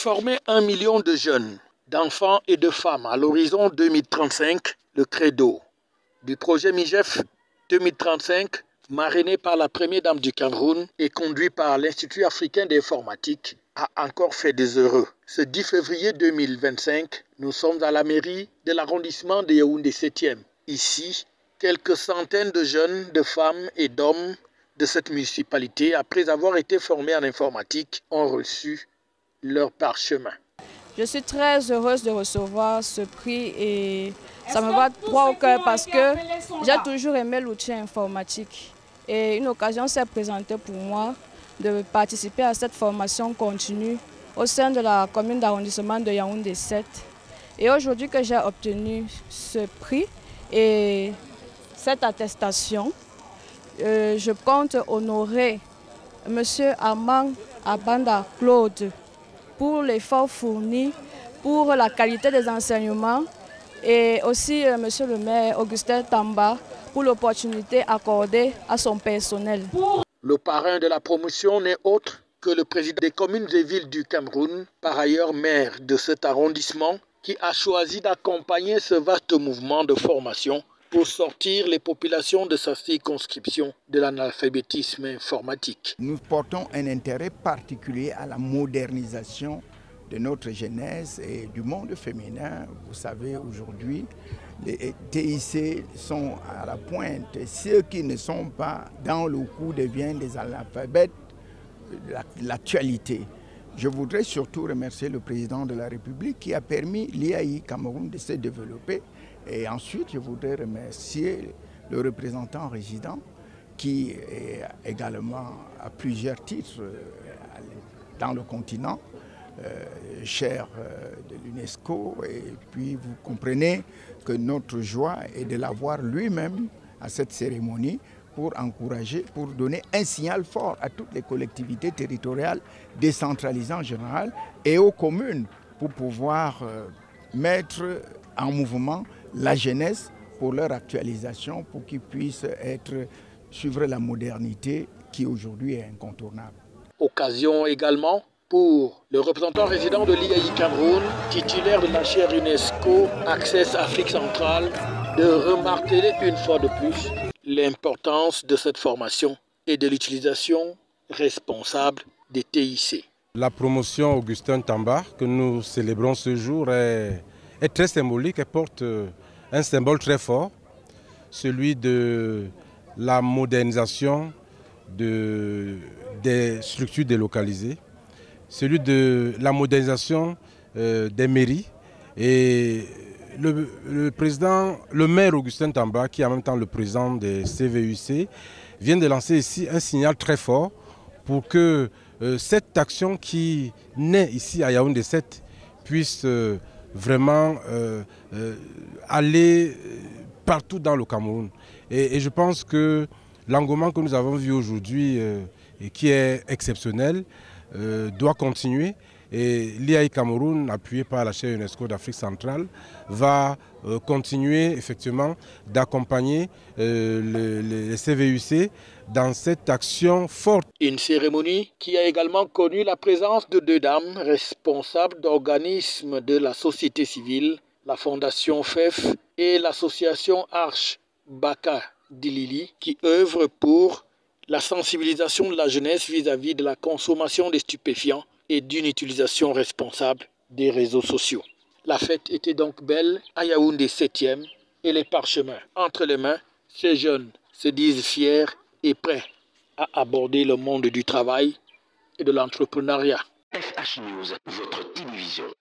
Former 1 million de jeunes, d'enfants et de femmes à l'horizon 2035, le credo du projet MIGEF 2035, marrainé par la première dame du Cameroun et conduit par l'Institut africain d'informatique, a encore fait des heureux. Ce 10 février 2025, nous sommes à la mairie de l'arrondissement de Yaoundé 7e. Ici, quelques centaines de jeunes, de femmes et d'hommes de cette municipalité, après avoir été formés en informatique, ont reçu leur parchemin. Je suis très heureuse de recevoir ce prix et ça me va droit au cœur parce que j'ai toujours aimé l'outil informatique. Et une occasion s'est présentée pour moi de participer à cette formation continue au sein de la commune d'arrondissement de Yaoundé 7. Et aujourd'hui que j'ai obtenu ce prix et cette attestation, je compte honorer M. Armand Abanda Claude pour l'effort fourni, pour la qualité des enseignements et aussi Monsieur le maire Augustin Tamba pour l'opportunité accordée à son personnel. Le parrain de la promotion n'est autre que le président des communes et villes du Cameroun, par ailleurs maire de cet arrondissement, qui a choisi d'accompagner ce vaste mouvement de formation pour sortir les populations de sa circonscription de l'analphabétisme informatique. Nous portons un intérêt particulier à la modernisation de notre jeunesse et du monde féminin. Vous savez, aujourd'hui, les TIC sont à la pointe. Ceux qui ne sont pas dans le coup deviennent des analphabètes de l'actualité. Je voudrais surtout remercier le président de la République qui a permis l'IAI Cameroun de se développer. Et ensuite, je voudrais remercier le représentant résident qui est également à plusieurs titres dans le continent, cher de l'UNESCO. Et puis vous comprenez que notre joie est de l'avoir lui-même à cette cérémonie pour encourager, pour donner un signal fort à toutes les collectivités territoriales décentralisées en général et aux communes pour pouvoir mettre en mouvement la jeunesse pour leur actualisation, pour qu'ils puissent suivre la modernité qui aujourd'hui est incontournable. Occasion également pour le représentant résident de l'IAI Cameroun, titulaire de la chaire UNESCO Access Afrique centrale, de remarquer une fois de plus l'importance de cette formation et de l'utilisation responsable des TIC. La promotion Augustin Tamba que nous célébrons ce jour est très symbolique et porte un symbole très fort, celui de la modernisation des structures délocalisées, celui de la modernisation des mairies. Et le maire Augustin Tamba, qui est en même temps le président des CVUC, vient de lancer ici un signal très fort pour que cette action qui naît ici à Yaoundé 7 puisse vraiment aller partout dans le Cameroun. Et je pense que l'engouement que nous avons vu aujourd'hui et qui est exceptionnel doit continuer. Et l'IAI Cameroun, appuyé par la chaire UNESCO d'Afrique centrale, va continuer effectivement d'accompagner les CVUC dans cette action forte. Une cérémonie qui a également connu la présence de deux dames responsables d'organismes de la société civile, la Fondation FEF et l'association Arche Baka Dilili, qui œuvrent pour la sensibilisation de la jeunesse vis-à-vis de la consommation des stupéfiants et d'une utilisation responsable des réseaux sociaux. La fête était donc belle à Yaoundé 7e et les parchemins entre les mains, ces jeunes se disent fiers et prêts à aborder le monde du travail et de l'entrepreneuriat. FH News, votre télévision.